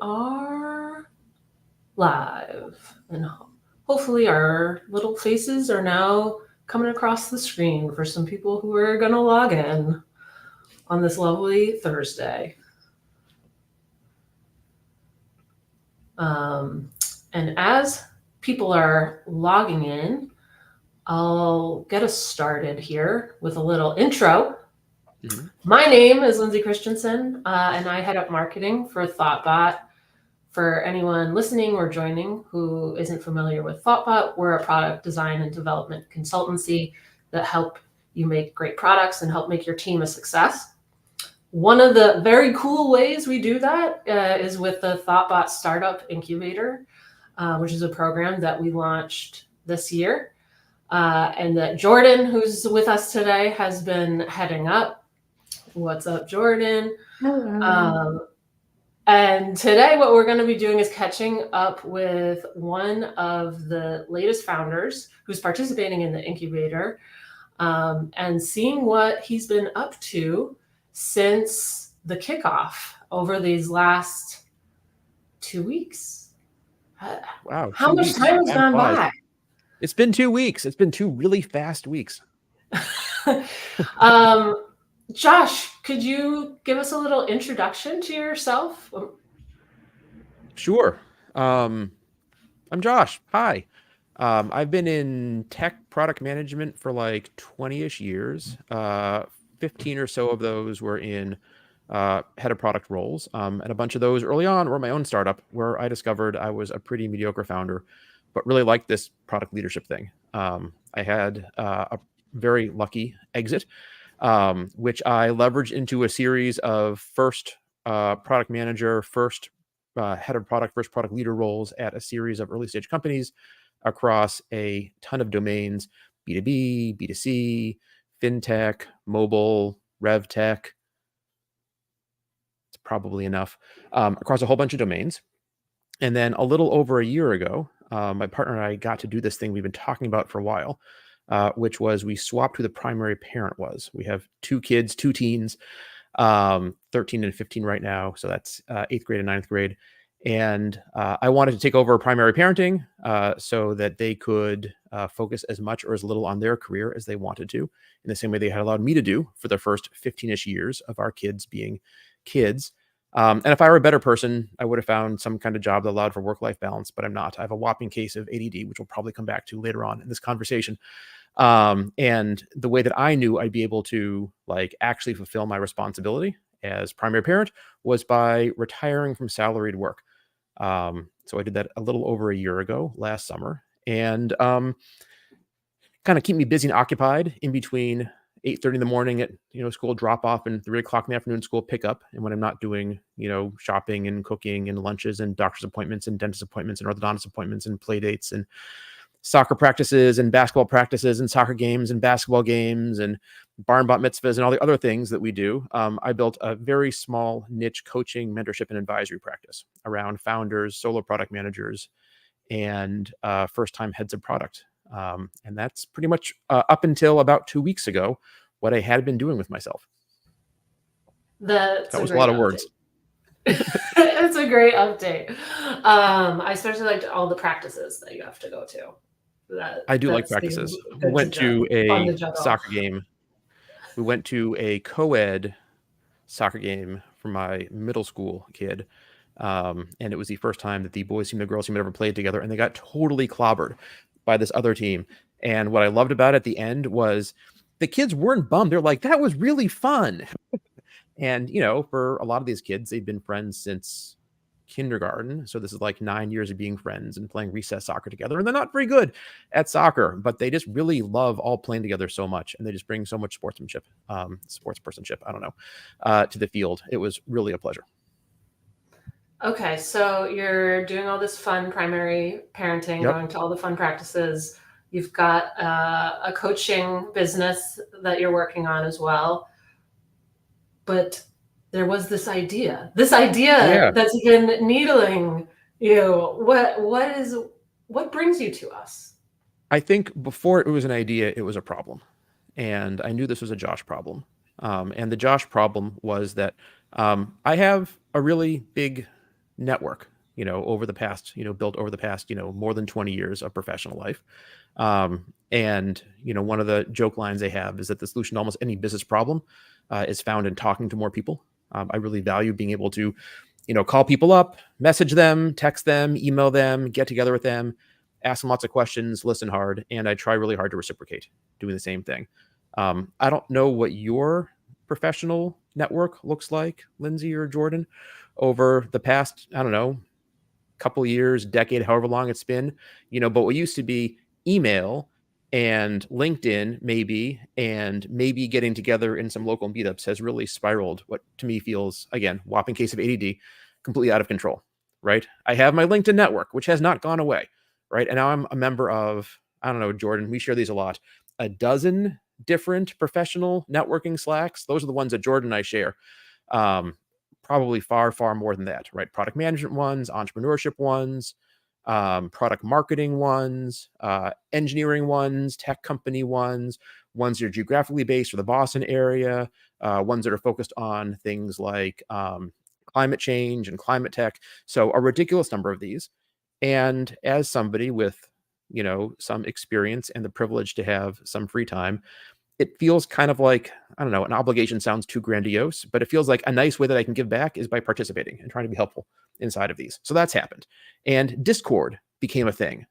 are live, and hopefully our little faces are now coming across the screen for some people who are going to log in on this lovely Thursday. And as people are logging in, I'll get us started here with a little intro. Mm-hmm. My name is Lindsey Christensen, and I head up marketing for thoughtbot. For anyone listening or joining who isn't familiar with thoughtbot, we're a product design and development consultancy that help you make great products and help make your team a success. One of the very cool ways we do that is with the thoughtbot Startup Incubator, which is a program that we launched this year, and that Jordyn, who's with us today, has been heading up. What's up, Jordyn? Hello. And today what we're going to be doing is catching up with one of the latest founders who's participating in the incubator, and seeing what he's been up to since the kickoff over these last 2 weeks. Wow. How much time has gone by? It's been 2 weeks. It's been 2 really fast weeks. Josh, could you give us a little introduction to yourself? Sure. I'm Josh. Hi. I've been in tech product management for like 20-ish years. 15 or so of those were in head of product roles. And a bunch of those early on were my own startup, where I discovered I was a pretty mediocre founder, but really liked this product leadership thing. I had a very lucky exit, which I leveraged into a series of first product manager, first head of product, first product leader roles at a series of early stage companies across a ton of domains: B2B, B2C, fintech, mobile, rev tech. It's probably enough, across a whole bunch of domains. And then a little over a year ago, my partner and I got to do this thing we've been talking about for a while, which was we swapped who the primary parent was. We have 2 kids, 2 teens, 13 and 15 right now. So that's 8th grade and 9th grade. And I wanted to take over primary parenting so that they could focus as much or as little on their career as they wanted to, in the same way they had allowed me to do for the first 15-ish years of our kids being kids. And if I were a better person, I would have found some kind of job that allowed for work-life balance, but I'm not. I have a whopping case of ADD, which we'll probably come back to later on in this conversation. And the way that I knew I'd be able to actually fulfill my responsibility as primary parent was by retiring from salaried work. So I did that a little over a year ago, last summer, and kind of keep me busy and occupied in between 8:30 in the morning at school drop off and 3 o'clock in the afternoon school pickup, and when I'm not doing shopping and cooking and lunches and doctor's appointments and dentist appointments and orthodontist appointments and play dates and soccer practices and basketball practices and soccer games and basketball games and bar bat mitzvahs and all the other things that we do. I built a very small niche coaching, mentorship, and advisory practice around founders, solo product managers, and first-time heads of product. And that's pretty much up until about 2 weeks ago what I had been doing with myself. That was a lot of words. It's a great update. I especially liked all the practices that you have to go to. I do like practices. We went to a soccer game. We went to a co-ed soccer game for my middle school kid. And it was the first time that the boys team and the girls team had ever played together, and they got totally clobbered by this other team. And what I loved about it at the end was the kids weren't bummed. They're like, that was really fun. And, for a lot of these kids, they've been friends since kindergarten. So this is like 9 years of being friends and playing recess soccer together. And they're not very good at soccer, but they just really love all playing together so much. And they just bring so much sportsmanship, sportspersonship, I don't know, to the field. It was really a pleasure. Okay, so you're doing all this fun primary parenting, going to all the fun practices. You've got a coaching business that you're working on as well. But there was this idea that's been needling you. What brings you to us? I think before it was an idea, it was a problem. And I knew this was a Josh problem. And the Josh problem was that I have a really big network, over the past, built over the past, more than 20 years of professional life. And, one of the joke lines they have is that the solution to almost any business problem is found in talking to more people. I really value being able to, call people up, message them, text them, email them, get together with them, ask them lots of questions, listen hard, and I try really hard to reciprocate doing the same thing. I don't know what your professional network looks like, Lindsey or Jordyn, over the past, I don't know, couple years, decade, however long it's been, but what used to be email and LinkedIn and maybe getting together in some local meetups has really spiraled what to me feels, again, whopping case of ADD, completely out of control, right? I have my LinkedIn network, which has not gone away, right? And now I'm a member of, I don't know, Jordyn, we share these a lot, a dozen different professional networking Slacks. Those are the ones that Jordyn and I share. Probably far, far more than that, right? Product management ones, entrepreneurship ones, product marketing ones, engineering ones, tech company ones that are geographically based for the Boston area, ones that are focused on things like climate change and climate tech. So a ridiculous number of these. And as somebody with, some experience and the privilege to have some free time, it feels kind of like, I don't know, an obligation sounds too grandiose, but it feels like a nice way that I can give back is by participating and trying to be helpful inside of these. So that's happened. And Discord became a thing.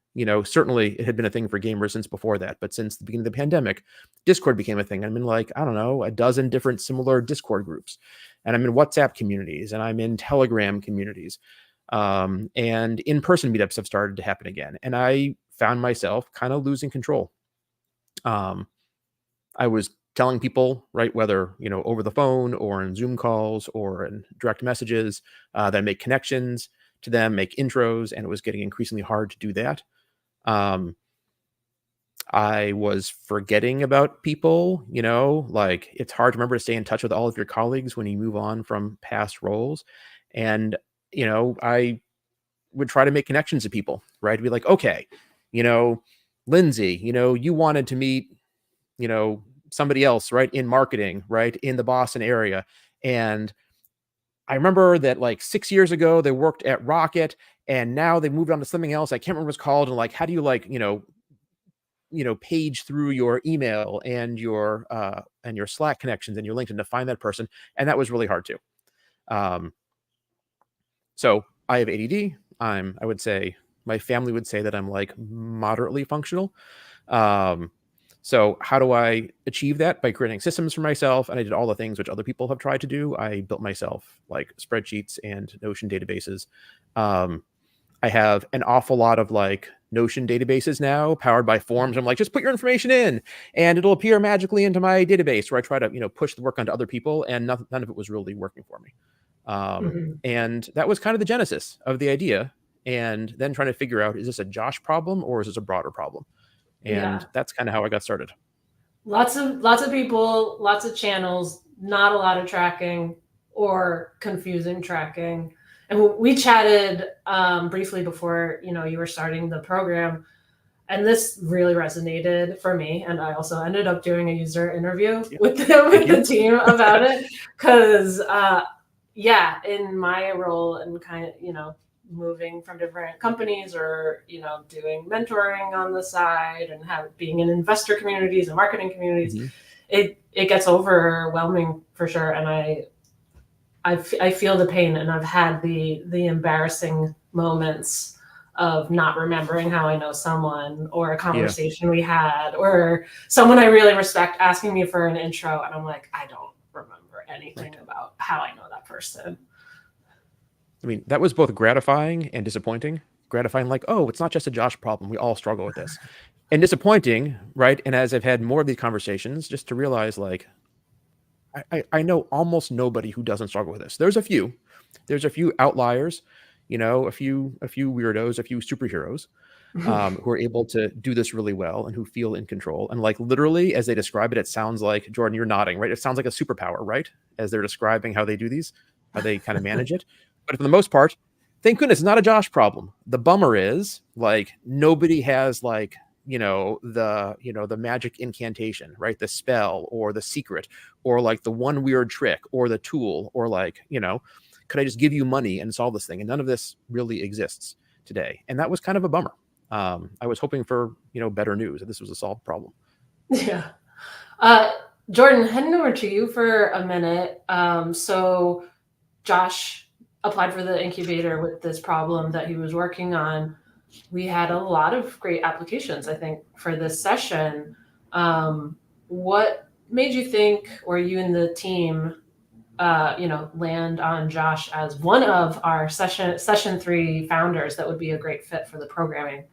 Certainly it had been a thing for gamers since before that, but since the beginning of the pandemic, Discord became a thing. I'm in like, I don't know, a dozen different similar Discord groups. And I'm in WhatsApp communities and I'm in Telegram communities. And in-person meetups have started to happen again. And I found myself kind of losing control. I was telling people, right, whether, over the phone or in Zoom calls or in direct messages, that I make connections to them, make intros, and it was getting increasingly hard to do that. I was forgetting about people, like it's hard to remember to stay in touch with all of your colleagues when you move on from past roles. And, I would try to make connections to people, right? Be like, okay, Lindsey, you wanted to meet, somebody else, right, in marketing, right, in the Boston area. And I remember that like 6 years ago, they worked at Rocket and now they moved on to something else. I can't remember what it's called. And like, how do you like, page through your email and your Slack connections and your LinkedIn to find that person. And that was really hard too. So I have ADD. I would say my family would say that I'm like moderately functional. So how do I achieve that? By creating systems for myself. And I did all the things which other people have tried to do. I built myself like spreadsheets and Notion databases. I have an awful lot of like Notion databases now powered by forms. I'm like, just put your information in and it'll appear magically into my database, where I try to, push the work onto other people, and none of it was really working for me. And that was kind of the genesis of the idea. And then trying to figure out, is this a Josh problem or is this a broader problem? And that's kind of how I got started. Lots of people, lots of channels, not a lot of tracking or confusing tracking. And we chatted briefly before, you were starting the program, and this really resonated for me. And I also ended up doing a user interview with the team about it, because in my role and kind of, moving from different companies or, doing mentoring on the side and being in investor communities and marketing communities, it gets overwhelming for sure. And I feel the pain, and I've had the embarrassing moments of not remembering how I know someone, or a conversation we had, or someone I really respect asking me for an intro. And I'm like, I don't remember anything about how I know that person. I mean, that was both gratifying and disappointing. Gratifying, like, oh, it's not just a Josh problem. We all struggle with this. And disappointing, right? And as I've had more of these conversations, just to realize, like, I know almost nobody who doesn't struggle with this. There's a few outliers, a few weirdos, a few superheroes who are able to do this really well and who feel in control. And like literally, as they describe it, it sounds like, Jordyn, you're nodding, right? It sounds like a superpower, right? As they're describing how they do these, how they kind of manage it. But for the most part, thank goodness it's not a Josh problem. The bummer is like nobody has like, the magic incantation, right? The spell or the secret or like the one weird trick or the tool or like, could I just give you money and solve this thing? And none of this really exists today. And that was kind of a bummer. I was hoping for, better news, that this was a solved problem. Yeah. Jordyn, heading over to you for a minute. So Josh applied for the incubator with this problem that he was working on. We had a lot of great applications, I think, for this session. What made you think, or you and the team, land on Josh as one of our session 3 founders that would be a great fit for the programming?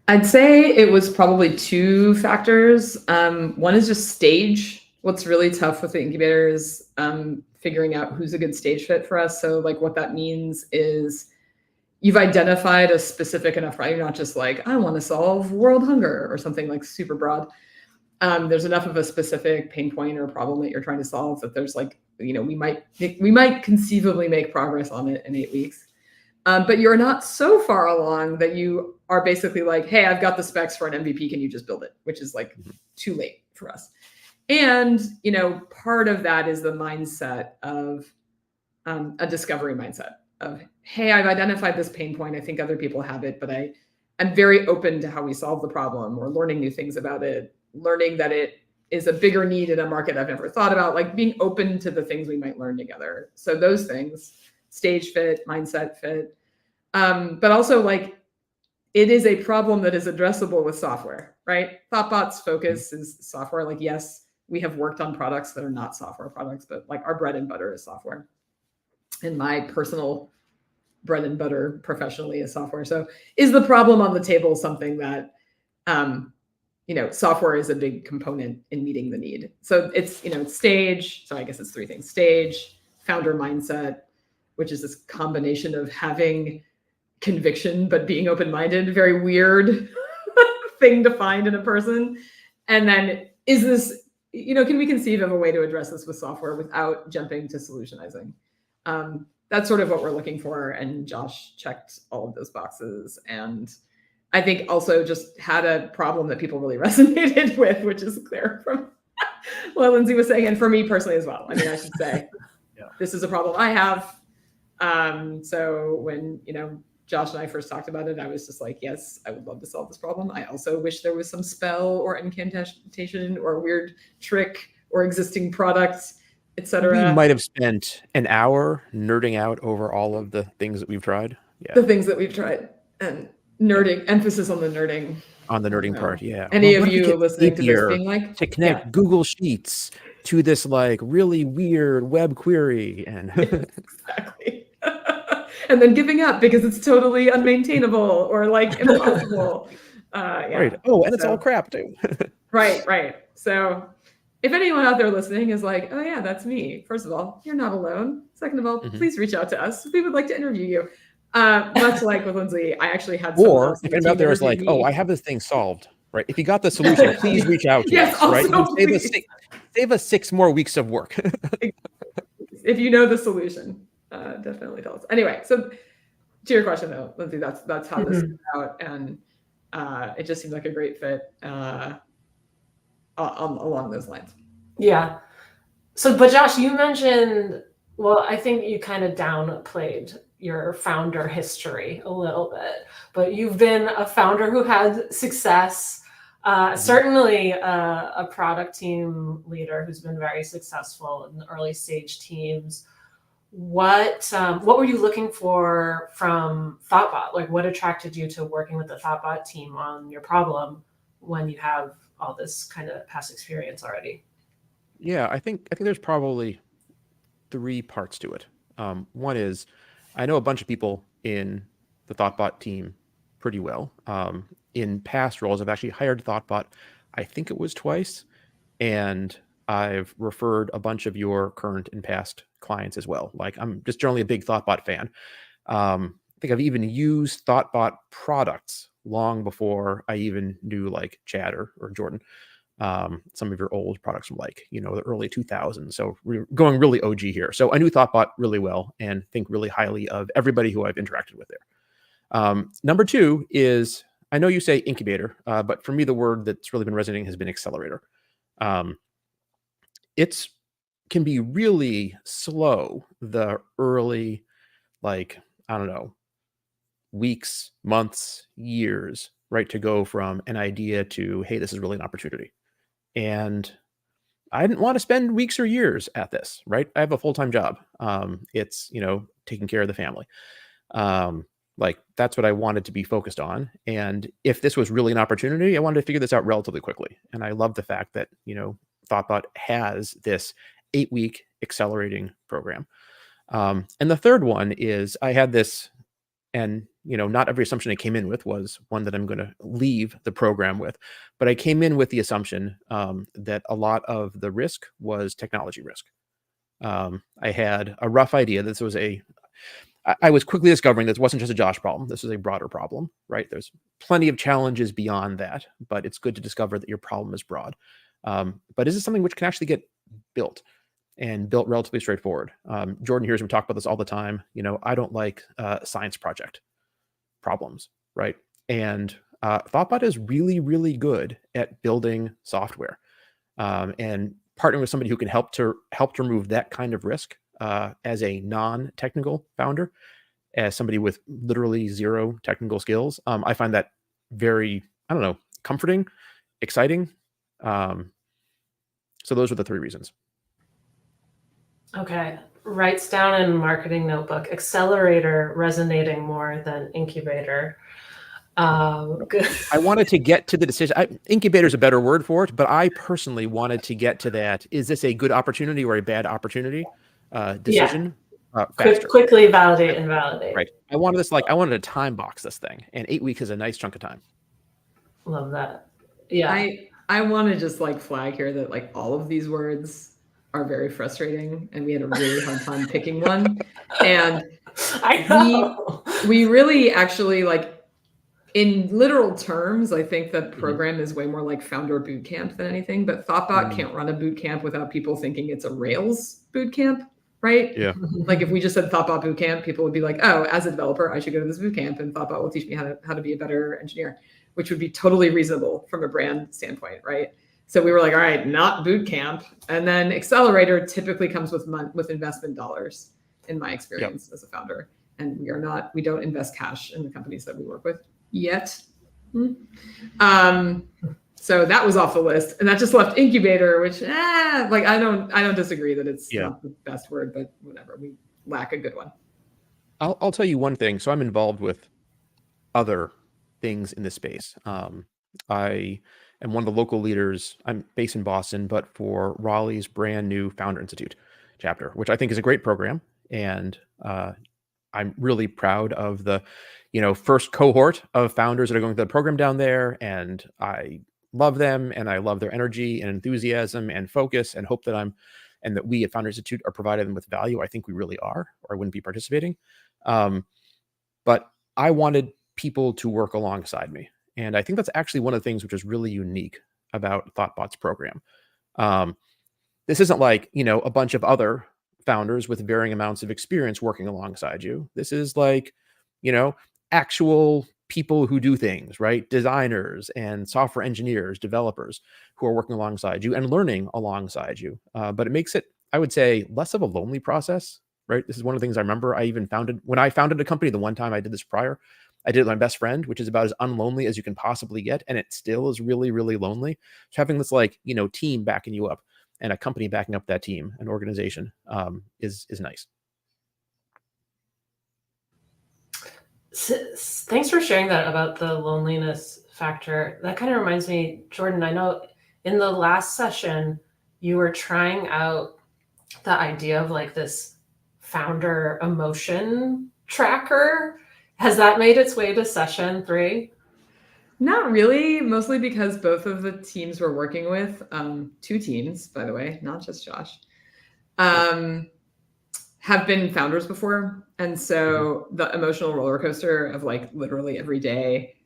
I'd say it was probably 2 factors. One is just stage. What's really tough with the incubator is figuring out who's a good stage fit for us. So like what that means is you've identified a specific enough, right? You're not just like, I want to solve world hunger or something like super broad. There's enough of a specific pain point or problem that you're trying to solve that there's like, we might conceivably make progress on it in 8 weeks. But you're not so far along that you are basically like, hey, I've got the specs for an MVP. Can you just build it? Which is like too late for us. And, part of that is the mindset of a discovery mindset of, hey, I've identified this pain point. I think other people have it, but I'm very open to how we solve the problem or learning new things about it, learning that it is a bigger need in a market I've never thought about, like being open to the things we might learn together. So those things, stage fit, mindset fit, but also like it is a problem that is addressable with software, right? Thoughtbot's focus is software. Like, yes, we have worked on products that are not software products, but like our bread and butter is software. And my personal bread and butter professionally is software. So is the problem on the table something that, software is a big component in meeting the need? So it's, it's stage. So I guess it's 3 things: stage, founder mindset, which is this combination of having conviction, but being open-minded, very weird thing to find in a person. And then is this, can we conceive of a way to address this with software without jumping to solutionizing? That's sort of what we're looking for. And Josh checked all of those boxes. And I think also just had a problem that people really resonated with, which is clear from what Lindsey was saying. And for me personally as well. I mean, I should say, This is a problem I have. So when, Josh and I first talked about it, I was just like, yes, I would love to solve this problem. I also wish there was some spell or incantation or weird trick or existing product, etc. We might have spent an hour nerding out over all of the things that we've tried. Yeah. The things that we've tried. And nerding, emphasis on the nerding. On the nerding part, yeah. Any of you listening to this being like, to connect Google Sheets to this like really weird web query and exactly. And then giving up because it's totally unmaintainable or like impossible. Right. Oh, and it's all crap too. Right. So if anyone out there listening is like, oh yeah, that's me. First of all, you're not alone. Second of all, please reach out to us. We would like to interview you. Much like with Lindsey, I actually had or if anyone out there is like, oh, I have this thing solved. Right. If you got the solution, please reach out to us. Right. Save us 6 more weeks of work. If you know the solution, definitely tell us. Anyway, so to your question though, Lindsey, that's how this came out, and it just seemed like a great fit along those lines. Yeah. So, but Josh, you mentioned, well, I think you kind of downplayed your founder history a little bit, but you've been a founder who had success, certainly a product team leader who's been very successful in the early stage teams. What were you looking for from thoughtbot? Like, what attracted you to working with the thoughtbot team on your problem when you have all this kind of past experience already? Yeah, I think there's probably 3 parts to it. One is I know a bunch of people in the thoughtbot team pretty well. In past roles, I've actually hired thoughtbot, I think it was twice, and I've referred a bunch of your current and past clients as well. Like, I'm just generally a big thoughtbot fan. I think I've even used thoughtbot products long before I even knew like Chad or Jordyn. Some of your old products from like, the early 2000s. So we're going really OG here. So I knew thoughtbot really well and think really highly of everybody who I've interacted with there. Number 2 is, I know you say incubator, but for me, the word that's really been resonating has been accelerator. It's can be really slow the early, like, I don't know, weeks, months, years, right? To go from an idea to, hey, this is really an opportunity. And I didn't want to spend weeks or years at this, right? I have a full-time job. It's, taking care of the family. Like that's what I wanted to be focused on. And if this was really an opportunity, I wanted to figure this out relatively quickly. And I love the fact that, thoughtbot has this 8-week accelerating program. And the third one is I had this, and not every assumption I came in with was one that I'm going to leave the program with, but I came in with the assumption that a lot of the risk was technology risk. I had a rough idea that this was I was quickly discovering this wasn't just a Josh problem. This was a broader problem, right? There's plenty of challenges beyond that, but it's good to discover that your problem is broad. But is this something which can actually get built? And built relatively straightforward. Jordyn hears me talk about this all the time. I don't like science project problems, right? And thoughtbot is really, really good at building software and partnering with somebody who can help to remove that kind of risk as a non-technical founder, as somebody with literally zero technical skills. I find that very, comforting, exciting. So those are the 3 reasons. Okay. Writes down in marketing notebook, accelerator resonating more than incubator. Good. I wanted to get to the decision. Incubator is a better word for it, but I personally wanted to get to that. Is this a good opportunity or a bad opportunity decision? Faster. Quickly validate and validate. Right. I wanted to time box this thing, and 8 weeks is a nice chunk of time. Love that. Yeah. I want to just flag here that all of these words are very frustrating, and we had a really hard time picking one. And I know. we really actually in literal terms, I think that program is way more like founder boot camp than anything, but thoughtbot can't run a boot camp without people thinking it's a Rails boot camp, right? Yeah. If we just said thoughtbot boot camp, people would be like, oh, as a developer, I should go to this boot camp and thoughtbot will teach me how to be a better engineer, which would be totally reasonable from a brand standpoint, right? So we were like, all right, not boot camp. And then accelerator typically comes with investment dollars, in my experience as a founder. And we don't invest cash in the companies that we work with yet. So that was off the list, and that just left incubator, which I don't disagree that it's not the best word, but whatever. We lack a good one. I'll tell you one thing. So I'm involved with other things in this space. I am one of the local leaders. I'm based in Boston, but for Raleigh's brand new Founder Institute chapter, which I think is a great program. And I'm really proud of the, first cohort of founders that are going through the program down there. And I love them, and I love their energy and enthusiasm and focus, and hope that and that we at Founder Institute are providing them with value. I think we really are, or I wouldn't be participating. But I wanted people to work alongside me. And I think that's actually one of the things which is really unique about thoughtbot's program. This isn't like, a bunch of other founders with varying amounts of experience working alongside you. This is like, actual people who do things, right? Designers and software engineers, developers who are working alongside you and learning alongside you. But it makes it, I would say, less of a lonely process, right? This is one of the things I remember when I founded a company, the one time I did this prior, I did it with my best friend, which is about as unlonely as you can possibly get. And it still is really, really lonely. So having this team backing you up and a company backing up that team, an organization, is nice. Thanks for sharing that about the loneliness factor. That kind of reminds me, Jordyn, I know in the last session, you were trying out the idea of this founder emotion tracker. Has that made its way to session 3? Not really, mostly because both of the teams we're working with, 2 teams, by the way, not just Josh, have been founders before. And so the emotional roller coaster of literally every day,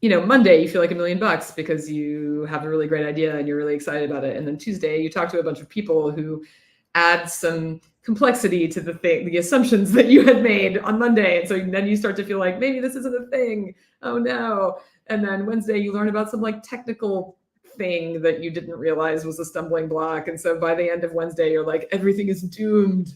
Monday, you feel like $1 million because you have a really great idea and you're really excited about it. And then Tuesday, you talk to a bunch of people who add some complexity to the assumptions that you had made on Monday. And so then you start to feel like maybe this isn't a thing. Oh no. And then Wednesday you learn about some technical thing that you didn't realize was a stumbling block. And so by the end of Wednesday, you're like, everything is doomed.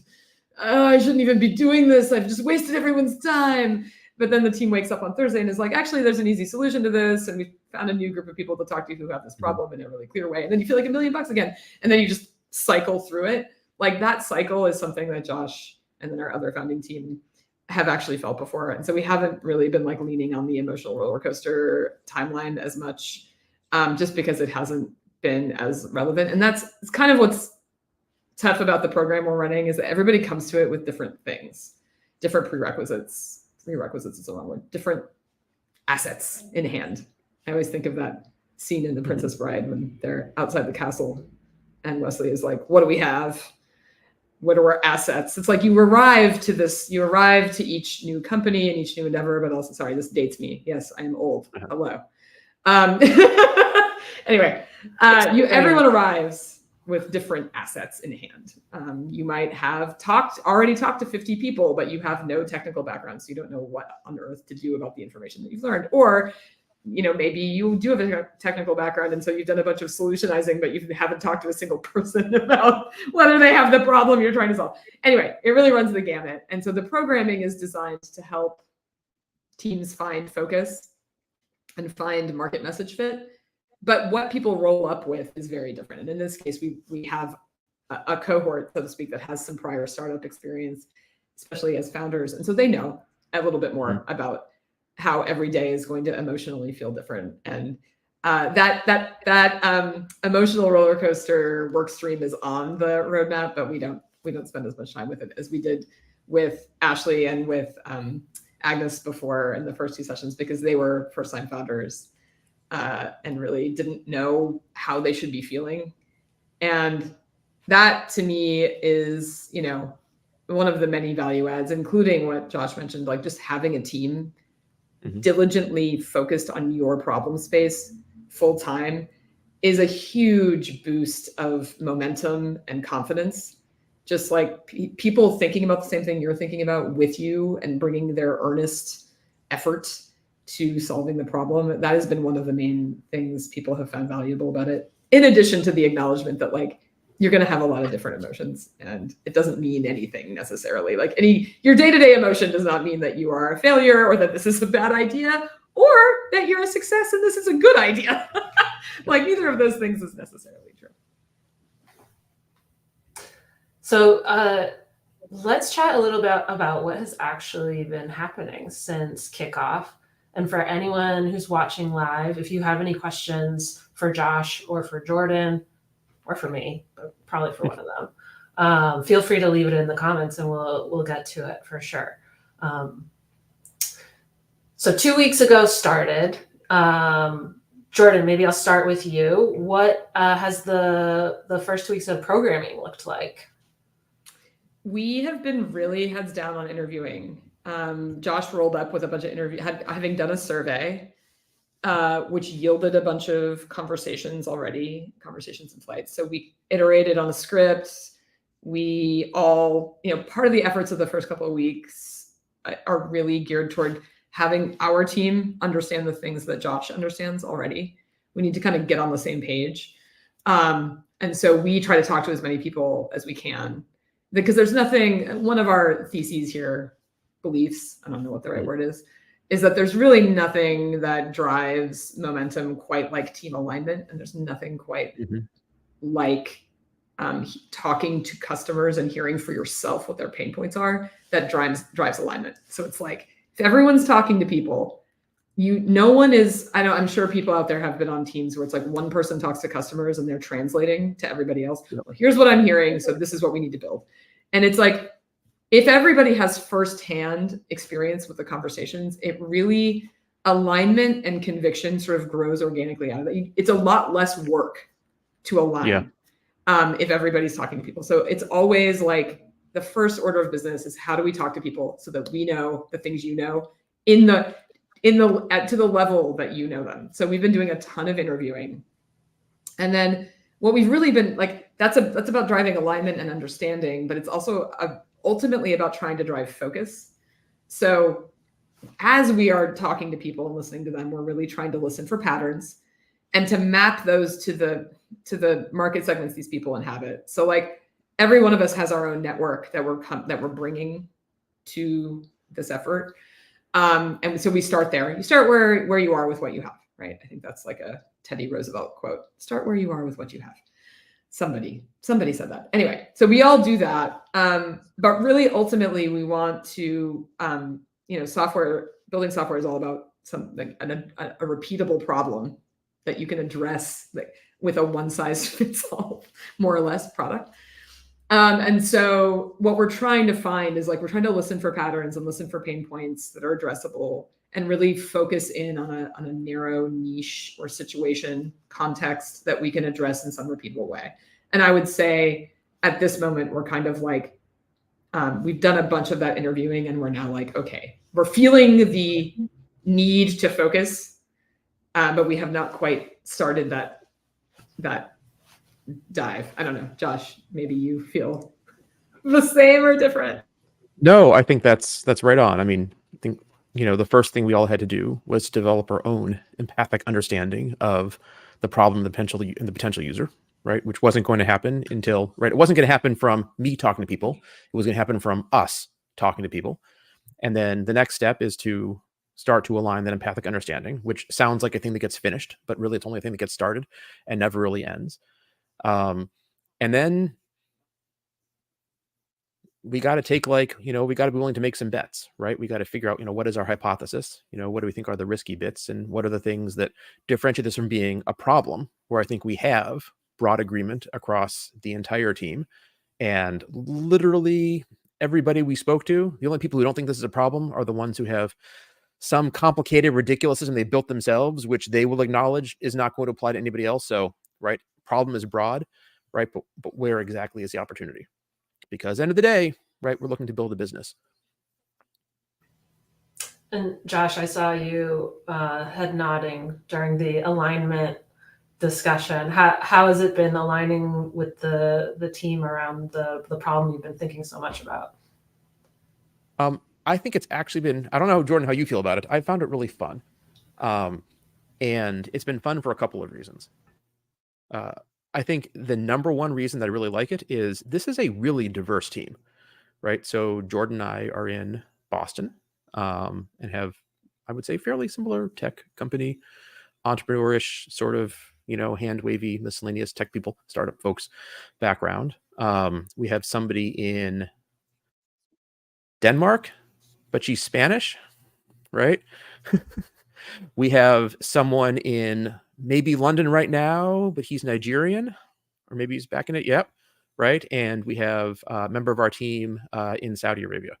Oh, I shouldn't even be doing this. I've just wasted everyone's time. But then the team wakes up on Thursday and is like, actually, there's an easy solution to this. And we found a new group of people to talk to who have this problem in a really clear way. And then you feel like $1 million again. And then you just cycle through it. Like that cycle is something that Josh and then our other founding team have actually felt before. And so we haven't really been like leaning on the emotional roller coaster timeline as much, just because it hasn't been as relevant. And that's kind of what's tough about the program we're running, is that everybody comes to it with different things, different prerequisites is the wrong word, different assets in hand. I always think of that scene in The Princess Bride when they're outside the castle and Wesley is like, what do we have? What are our assets? It's like you arrive to each new company and each new endeavor, but also, sorry, this dates me. Yes, I am old. Hello. Anyway, everyone arrives with different assets in hand. You might have already talked to 50 people, but you have no technical background, so you don't know what on earth to do about the information that you've learned. Or, maybe you do have a technical background, and so you've done a bunch of solutionizing, but you haven't talked to a single person about whether they have the problem you're trying to solve. Anyway, it really runs the gamut. And so the programming is designed to help teams find focus and find market message fit. But what people roll up with is very different. And in this case, we have a cohort, so to speak, that has some prior startup experience, especially as founders. And so they know a little bit more about how every day is going to emotionally feel different. And that emotional roller coaster work stream is on the roadmap, but we don't spend as much time with it as we did with Ashley and with Agnes before in the first 2 sessions, because they were first-time founders. And really didn't know how they should be feeling. And that to me is, one of the many value adds, including what Josh mentioned, like just having a team diligently focused on your problem space full time is a huge boost of momentum and confidence. Just like people thinking about the same thing you're thinking about with you and bringing their earnest effort to solving the problem. That has been one of the main things people have found valuable about it, in addition to the acknowledgement that like you're going to have a lot of different emotions and it doesn't mean anything necessarily. Like your day-to-day emotion does not mean that you are a failure or that this is a bad idea or that you're a success and this is a good idea. Like neither of those things is necessarily true. So let's chat a little bit about what has actually been happening since kickoff. And for anyone who's watching live, if you have any questions for Josh or for Jordyn or for me, but probably for one of them, feel free to leave it in the comments and we'll get to it for sure. So 2 weeks ago started. Jordyn, maybe I'll start with you. What has the first 2 weeks of programming looked like? We have been really heads down on interviewing. Josh rolled up with a bunch of having done a survey, which yielded a bunch of conversations in flight. So we iterated on a script. We all, part of the efforts of the first couple of weeks are really geared toward having our team understand the things that Josh understands already. We need to kind of get on the same page. And so we try to talk to as many people as we can, because there's nothing, one of our theses here, beliefs, I don't know what the right word is that there's really nothing that drives momentum quite like team alignment. And there's nothing quite like talking to customers and hearing for yourself what their pain points are that drives alignment. So it's like, if everyone's talking to people, no one is, I'm sure people out there have been on teams where it's like one person talks to customers and they're translating to everybody else. Well, here's what I'm hearing. So this is what we need to build. And it's like, if everybody has firsthand experience with the conversations, it really, alignment and conviction sort of grows organically out of it. It's a lot less work to align if everybody's talking to people. So it's always like the first order of business is how do we talk to people so that we know the things you know to the level that you know them. So we've been doing a ton of interviewing. And then what we've really been like, that's about driving alignment and understanding, but it's also ultimately about trying to drive focus. So as we are talking to people and listening to them, we're really trying to listen for patterns and to map those to the market segments these people inhabit. So like every one of us has our own network that we're bringing to this effort. And so we start there. You start where you are with what you have, right? I think that's like a Teddy Roosevelt quote. Start where you are with what you have. Somebody said that. Anyway, so we all do that. But really, ultimately, we want to, building software is all about something, a repeatable problem that you can address with a one-size-fits-all, more or less, product. And so what we're trying to find is we're trying to listen for patterns and listen for pain points that are addressable and really focus in on a narrow niche or situation context that we can address in some repeatable way. And I would say at this moment, we're kind of we've done a bunch of that interviewing and we're now okay, we're feeling the need to focus, but we have not quite started that dive. I don't know, Josh, maybe you feel the same or different. No, I think that's right on. I mean, I think, the first thing we all had to do was develop our own empathic understanding of the problem, the potential user, right? Which wasn't going to happen until, right? It wasn't going to happen from me talking to people. It was going to happen from us talking to people. And then the next step is to start to align that empathic understanding, which sounds like a thing that gets finished, but really it's only a thing that gets started and never really ends. And then we got to take we got to be willing to make some bets, right? We got to figure out, what is our hypothesis? What do we think are the risky bits? And what are the things that differentiate this from being a problem where I think we have broad agreement across the entire team and literally everybody we spoke to. The only people who don't think this is a problem are the ones who have some complicated, ridiculous system they built themselves, which they will acknowledge is not going to apply to anybody else. So, right, problem is broad, right? But where exactly is the opportunity? Because end of the day, right, we're looking to build a business. And Josh, I saw you head nodding during the alignment discussion. How has it been aligning with the team around the problem you've been thinking so much about? I think it's actually been, I don't know, Jordyn, how you feel about it. I found it really fun. And it's been fun for a couple of reasons. I think the number one reason that I really like it is this is a really diverse team, right? So Jordyn and I are in Boston and have, I would say, fairly similar tech company, entrepreneurish sort of, hand wavy, miscellaneous tech people, startup folks background. We have somebody in Denmark, but she's Spanish, right? We have someone in maybe London right now, but he's Nigerian, or maybe he's back in it. Yep. Right. And we have a member of our team in Saudi Arabia.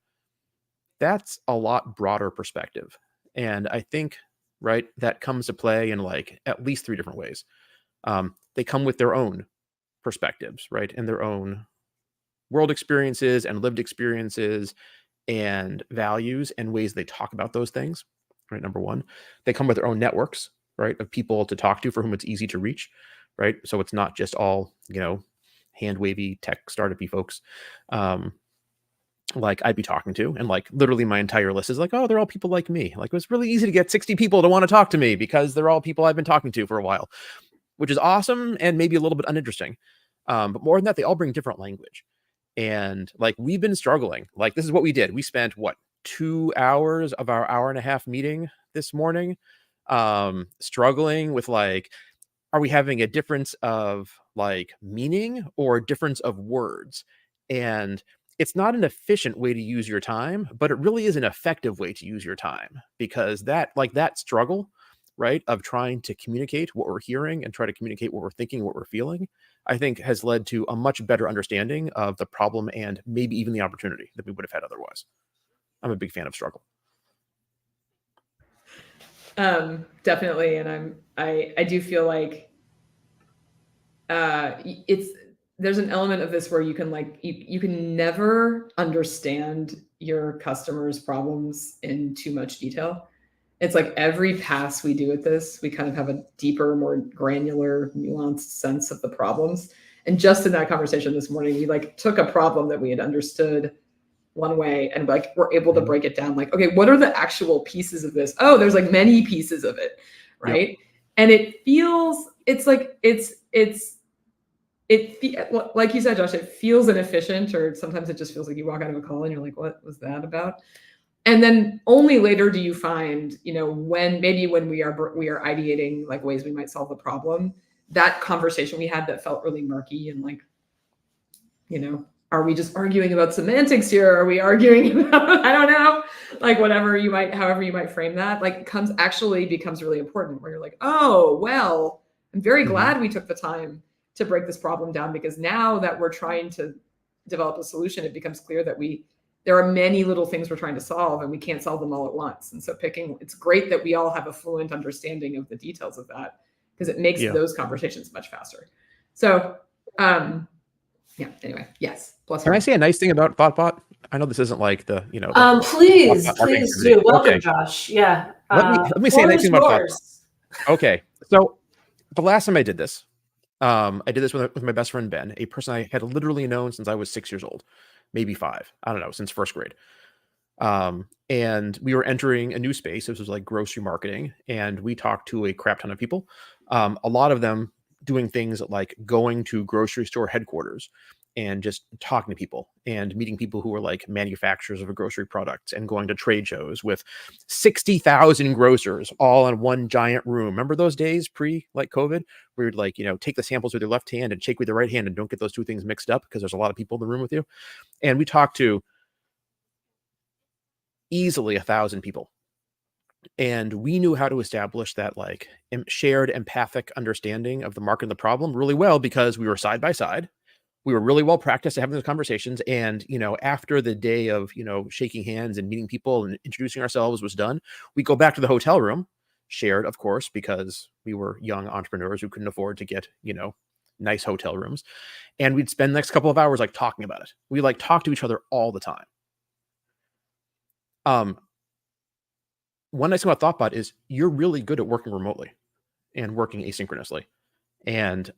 That's a lot broader perspective. And I think, right, that comes to play in at least three different ways. They come with their own perspectives, right? And their own world experiences and lived experiences and values and ways they talk about those things, right? Number one, they come with their own networks, right, of people to talk to for whom it's easy to reach, right? So it's not just all, hand wavy tech startup-y folks I'd be talking to. And literally my entire list is oh, they're all people like me. It was really easy to get 60 people to want to talk to me because they're all people I've been talking to for a while, which is awesome and maybe a little bit uninteresting. But more than that, they all bring different language. And we've been struggling. This is what we did. We spent 2 hours of our hour and a half meeting this morning struggling with are we having a difference of meaning or a difference of words? And it's not an efficient way to use your time, but it really is an effective way to use your time, because that struggle, right, of trying to communicate what we're hearing and try to communicate what we're thinking, what we're feeling, I think has led to a much better understanding of the problem and maybe even the opportunity that we would have had otherwise. I'm a big fan of struggle. Definitely. And I do feel there's an element of this where you can you can never understand your customers' problems in too much detail. It's every pass we do at this, we kind of have a deeper, more granular, nuanced sense of the problems. And just in that conversation this morning, we took a problem that we had understood one way and we're able to break it down. Okay, what are the actual pieces of this? Oh, there's many pieces of it, right? Yep. And it feels, it's like, like you said, Josh, it feels inefficient, or sometimes it just feels like you walk out of a call and you're like, what was that about? And then only later do you find, when we are ideating like ways we might solve the problem, that conversation we had that felt really murky and like, are we just arguing about semantics here? Are we arguing about, I don't know, like however you might frame that, like becomes really important, where you're like, oh, well, I'm very glad we took the time to break this problem down, because now that we're trying to develop a solution, it becomes clear that there are many little things we're trying to solve and we can't solve them all at once. And so it's great that we all have a fluent understanding of the details of that, because it makes those conversations much faster. So, anyway, yes. Can I say a nice thing about thoughtbot? I know this isn't like the, please do. Welcome, Josh. Yeah. Let me say a nice thing about thoughtbot. Okay. So the last time I did this, I did this with my best friend, Ben, a person I had literally known since I was 6 years old, maybe 5. I don't know, since first grade. And we were entering a new space. This was like grocery marketing. And we talked to a crap ton of people. A lot of them doing things like going to grocery store headquarters and just talking to people and meeting people who were like manufacturers of a grocery product, and going to trade shows with 60,000 grocers all in one giant room. Remember those days like COVID, where you'd like, take the samples with your left hand and shake with your right hand, and don't get those two things mixed up because there's a lot of people in the room with you. And we talked to easily 1,000 people. And we knew how to establish that like shared empathic understanding of the market and the problem really well, because we were side by side. We were really well practiced at having those conversations. And, after the day of, shaking hands and meeting people and introducing ourselves was done, we go back to the hotel room, shared, of course, because we were young entrepreneurs who couldn't afford to get, nice hotel rooms. And we'd spend the next couple of hours like talking about it. We like talk to each other all the time. One nice thing about thoughtbot is you're really good at working remotely and working asynchronously. And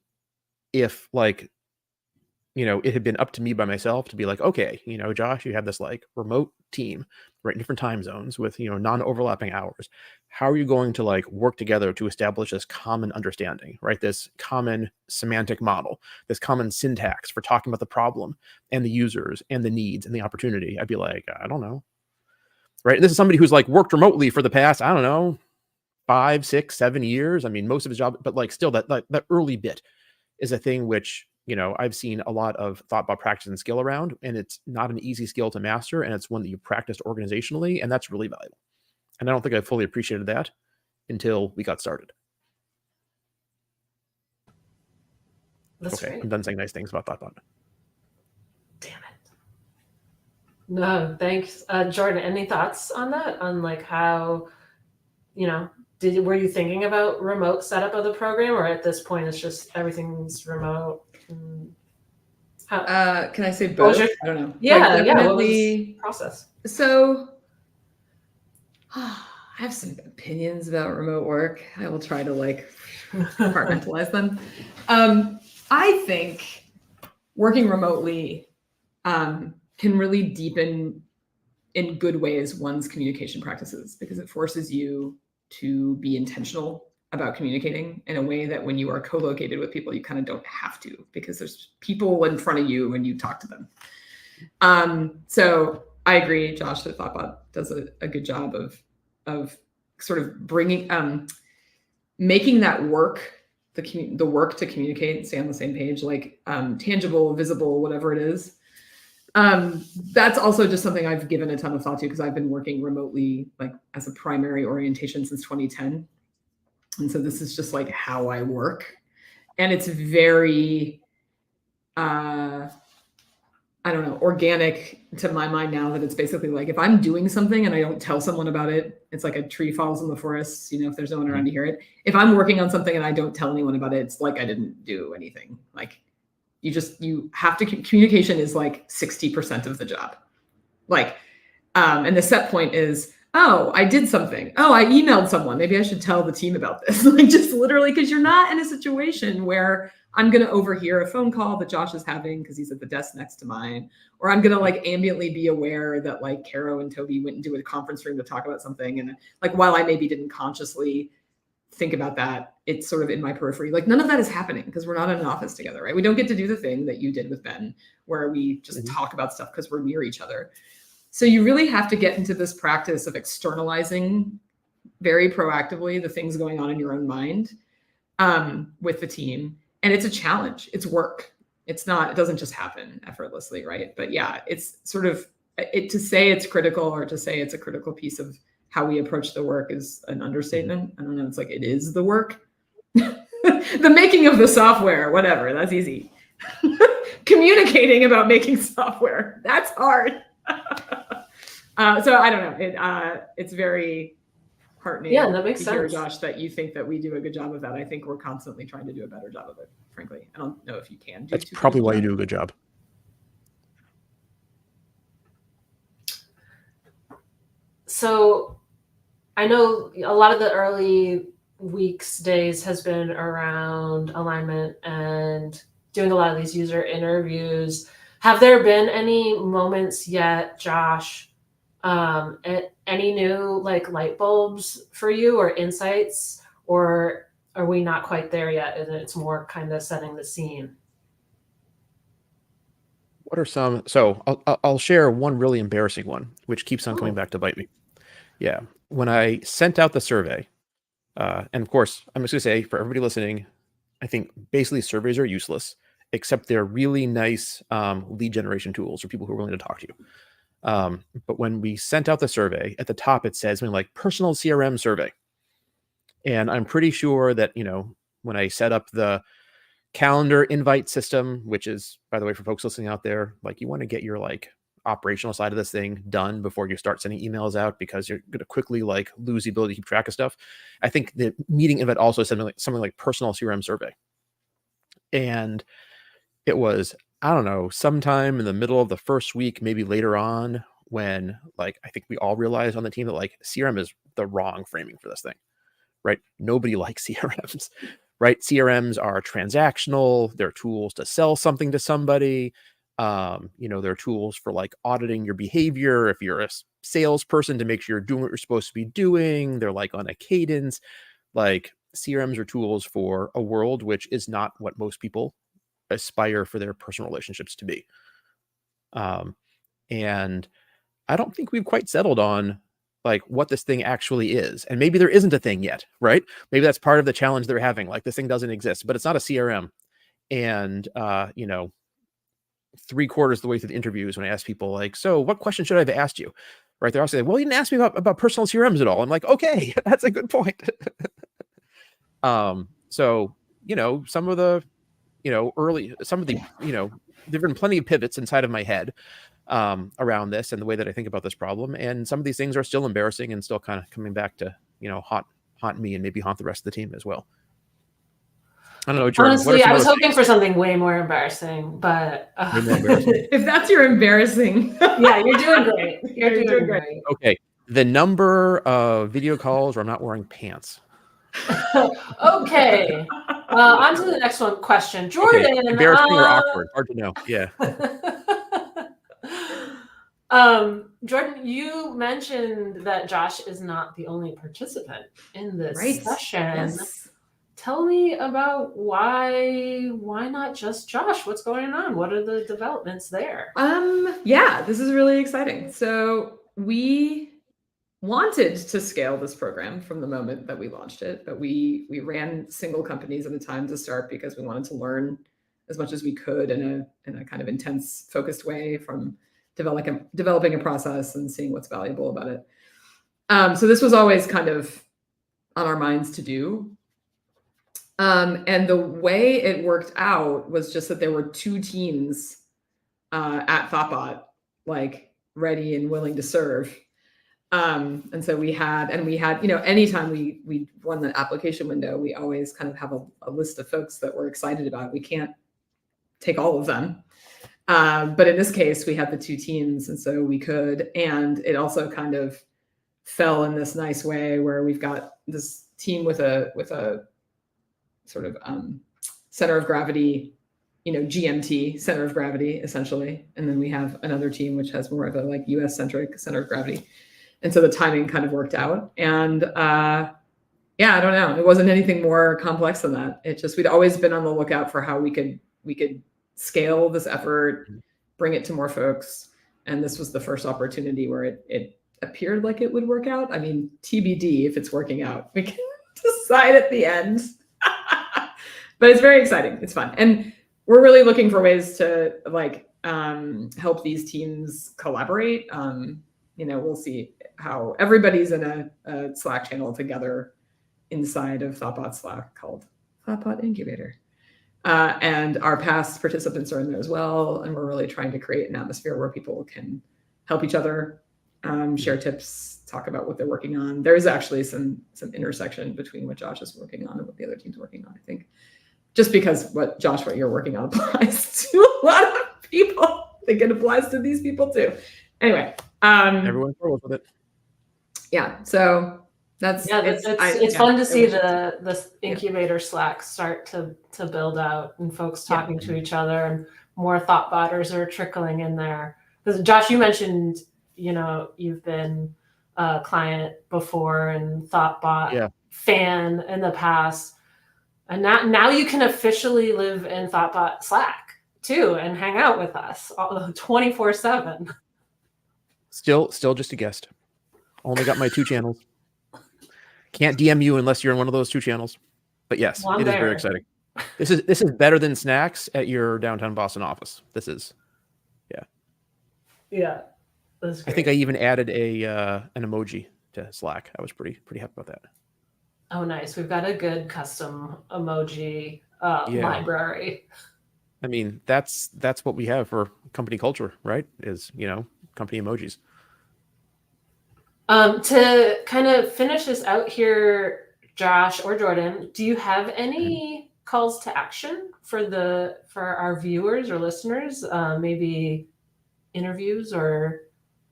if it had been up to me by myself to be like, okay, Josh, you have this like remote team, right, in different time zones with, non-overlapping hours. How are you going to like work together to establish this common understanding, right? This common semantic model, this common syntax for talking about the problem and the users and the needs and the opportunity? I'd be like, I don't know. Right. And this is somebody who's like worked remotely for the past, I don't know, 5, 6, 7 years. I mean, most of his job, but like still that early bit is a thing which, I've seen a lot of thoughtbot practice and skill around, and it's not an easy skill to master. And it's one that you practiced organizationally, and that's really valuable. And I don't think I fully appreciated that until we got started. That's okay. great. I'm done saying nice things about thoughtbot. Damn it. No, thanks. Jordyn, any thoughts on that? On like how, were you thinking about remote setup of the program, or at this point it's just everything's remote? Can I say both? I don't know. Yeah, what was the process? So I have some opinions about remote work. I will try to like compartmentalize them. I think working remotely can really deepen in good ways one's communication practices, because it forces you to be intentional about communicating in a way that when you are co-located with people, you kind of don't have to, because there's people in front of you and you talk to them. So I agree, Josh, that thoughtbot does a good job of sort of bringing, making that work, the work to communicate and stay on the same page, like tangible, visible, whatever it is. That's also just something I've given a ton of thought to, because I've been working remotely like as a primary orientation since 2010. And so this is just like how I work. And it's very, I don't know, organic to my mind now, that it's basically like, if I'm doing something and I don't tell someone about it, it's like a tree falls in the forest, if there's no one around to hear it. If I'm working on something and I don't tell anyone about it, it's like I didn't do anything. Like you have to, communication is like 60% of the job. Like, and the set point is, oh, I did something. Oh, I emailed someone. Maybe I should tell the team about this. Like just literally, because you're not in a situation where I'm going to overhear a phone call that Josh is having because he's at the desk next to mine, or I'm going to like ambiently be aware that like Caro and Toby went into a conference room to talk about something. And like, while I maybe didn't consciously think about that, it's sort of in my periphery. Like none of that is happening because we're not in an office together, right? We don't get to do the thing that you did with Ben, where we just talk about stuff because we're near each other. So you really have to get into this practice of externalizing very proactively the things going on in your own mind with the team. And it's a challenge. It's work. It doesn't just happen effortlessly, right? But yeah, it's sort of, to say it's critical or to say it's a critical piece of how we approach the work is an understatement. I don't know. It's like, it is the work. The making of the software, whatever, that's easy. Communicating about making software, that's hard. So I don't know. It's very heartening. Yeah, that makes to hear, sense. Josh, that you think that we do a good job of that. I think we're constantly trying to do a better job of it, frankly. I don't know if you can do That's probably why you do a good job. So I know a lot of the early weeks, days has been around alignment and doing a lot of these user interviews. Have there been any moments yet, Josh, any new like light bulbs for you or insights, or are we not quite there yet and it's more kind of setting the scene? What are some? So I'll share one really embarrassing one, which keeps on coming back to bite me. Yeah, when I sent out the survey, and of course, I'm just gonna say for everybody listening, I think basically surveys are useless, except they're really nice lead generation tools for people who are willing to talk to you. But when we sent out the survey, at the top it says something like personal CRM survey, and I'm pretty sure that when I set up the calendar invite system, which is, by the way, for folks listening out there, like you want to get your like operational side of this thing done before you start sending emails out, because you're going to quickly like lose the ability to keep track of stuff. I think the meeting invite also said something like personal CRM survey. And it was, I don't know, sometime in the middle of the first week, maybe later on, when like I think we all realized on the team that like CRM is the wrong framing for this thing, right? Nobody likes CRMs, right? CRMs are transactional. They're tools to sell something to somebody. They're tools for like auditing your behavior. If you're a salesperson, to make sure you're doing what you're supposed to be doing. They're like on a cadence. Like CRMs are tools for a world which is not what most people aspire for their personal relationships to be. And I don't think we've quite settled on like what this thing actually is. And maybe there isn't a thing yet, right? Maybe that's part of the challenge they're having. Like this thing doesn't exist, but it's not a CRM. And, 3/4 of the way through the interviews, when I ask people like, so what question should I have asked you? Right. They're also like, well, you didn't ask me about personal CRMs at all. I'm like, okay, that's a good point. So, some of the, there've been plenty of pivots inside of my head around this and the way that I think about this problem. And some of these things are still embarrassing and still kind of coming back to, haunt me and maybe haunt the rest of the team as well. I don't know, Jordyn. Honestly, I was hoping for something way more embarrassing, but if that's your embarrassing, yeah, you're doing great. You're doing great. Okay, the number of video calls where I'm not wearing pants. Okay, on to the next one. Question, Jordyn. Okay. Embarrassing or awkward? Hard to know. Yeah. Jordyn, you mentioned that Josh is not the only participant in this session. Yes. Tell me about why not just Josh? What's going on? What are the developments there? Yeah, this is really exciting. So we wanted to scale this program from the moment that we launched it, but we ran single companies at a time to start because we wanted to learn as much as we could in a kind of intense, focused way from developing a process and seeing what's valuable about it. So this was always kind of on our minds to do. And the way it worked out was just that there were two teams at thoughtbot, like ready and willing to serve. And so we had, anytime we run the application window, we always kind of have a list of folks that we're excited about. We can't take all of them. But in this case, we had the two teams, and so we could, and it also kind of fell in this nice way where we've got this team with a sort of center of gravity, GMT center of gravity essentially. And then we have another team which has more of a like US centric center of gravity. And so the timing kind of worked out. And yeah, I don't know. It wasn't anything more complex than that. It just, we'd always been on the lookout for how we could scale this effort, bring it to more folks. And this was the first opportunity where it appeared like it would work out. I mean, TBD if it's working out. We can decide at the end. But it's very exciting. It's fun. And we're really looking for ways to like help these teams collaborate. We'll see how everybody's in a Slack channel together inside of thoughtbot Slack called thoughtbot Incubator. And our past participants are in there as well. And we're really trying to create an atmosphere where people can help each other, share tips, talk about what they're working on. There's actually some intersection between what Josh is working on and what the other team's working on, I think. Just because what you're working on applies to a lot of people. I think it applies to these people too. Anyway. Everyone struggles with it. Yeah. So it's fun to see the incubator Slack start to build out and folks talking to each other, and more thoughtbotters are trickling in there. Because Josh, you mentioned, you've been a client before and thoughtbot fan in the past. And now you can officially live in thoughtbot Slack too and hang out with us 24/7. Still just a guest. Only got my 2 channels. Can't DM you unless you're in one of those 2 channels. But yes, it is very exciting. This is better than snacks at your downtown Boston office. This is, yeah. That's great. I think I even added an emoji to Slack. I was pretty happy about that. Oh, nice. We've got a good custom emoji library. I mean, that's what we have for company culture, right? Is, company emojis. To kind of finish this out here, Josh or Jordyn, do you have any calls to action for our viewers or listeners? Maybe interviews or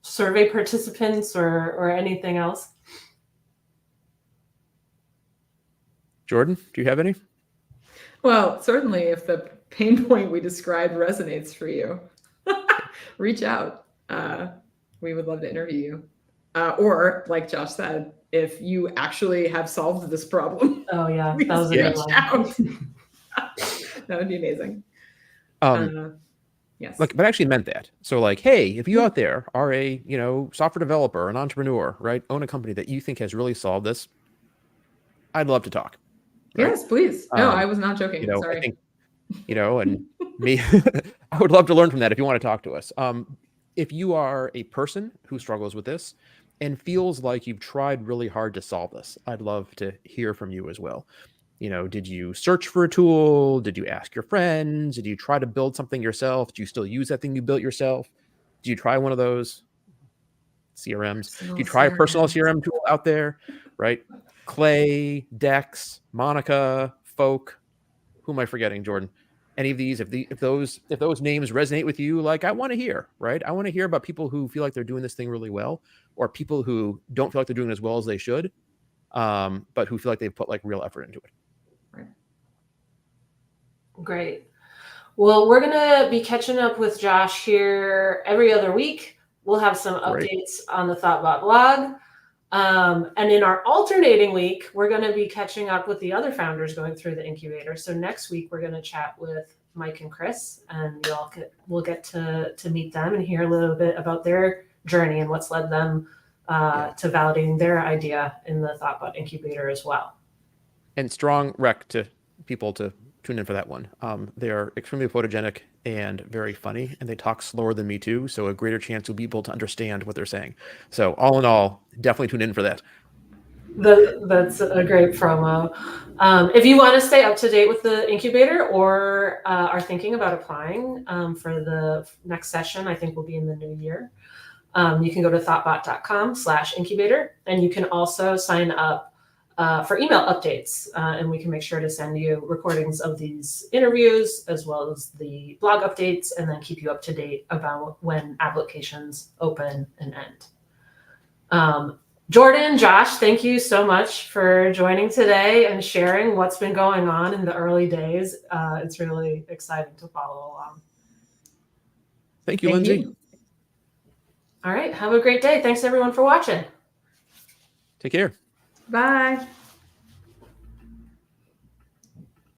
survey participants or anything else? Jordyn, do you have any? Well, certainly if the pain point we described resonates for you, reach out. We would love to interview you. Or, like Josh said, if you actually have solved this problem. Oh, yeah. That was a good one. That would be amazing. Yes. But I actually meant that. So hey, if you out there are a, software developer, an entrepreneur, right, own a company that you think has really solved this, I'd love to talk. Right? Yes, please. No, I was not joking. Sorry. I think, and me, I would love to learn from that if you want to talk to us. If you are a person who struggles with this and feels like you've tried really hard to solve this, I'd love to hear from you as well. Did you search for a tool? Did you ask your friends? Did you try to build something yourself? Do you still use that thing you built yourself? Do you try one of those CRMs? Do you try a personal CRM tool out there, right? Clay, Dex, Monica, Folk. Who am I forgetting, Jordyn? Any of these, if those names resonate with you, I want to hear, right? I want to hear about people who feel like they're doing this thing really well, or people who don't feel like they're doing it as well as they should, but who feel like they've put real effort into it. Right. Great. Well, we're going to be catching up with Josh here every other week. We'll have some updates on the Thoughtbot blog. And in our alternating week, we're going to be catching up with the other founders going through the incubator. So next week, we're going to chat with Mike and Chris, and we'll get to meet them and hear a little bit about their journey and what's led them to validating their idea in the Thoughtbot incubator as well. And strong rec to people to tune in for that one. They are extremely photogenic and very funny, and they talk slower than me too, so a greater chance you'll be able to understand what they're saying. So all in all, definitely tune in for that. That's a great promo. If you want to stay up to date with the incubator or are thinking about applying for the next session, I think will be in the new year, you can go to thoughtbot.com/incubator, and you can also sign up for email updates, and we can make sure to send you recordings of these interviews as well as the blog updates, and then keep you up to date about when applications open and end. Jordyn, Josh, thank you so much for joining today and sharing what's been going on in the early days. It's really exciting to follow along. Thank you, Lindsey. All right. Have a great day. Thanks, everyone, for watching. Take care. Bye.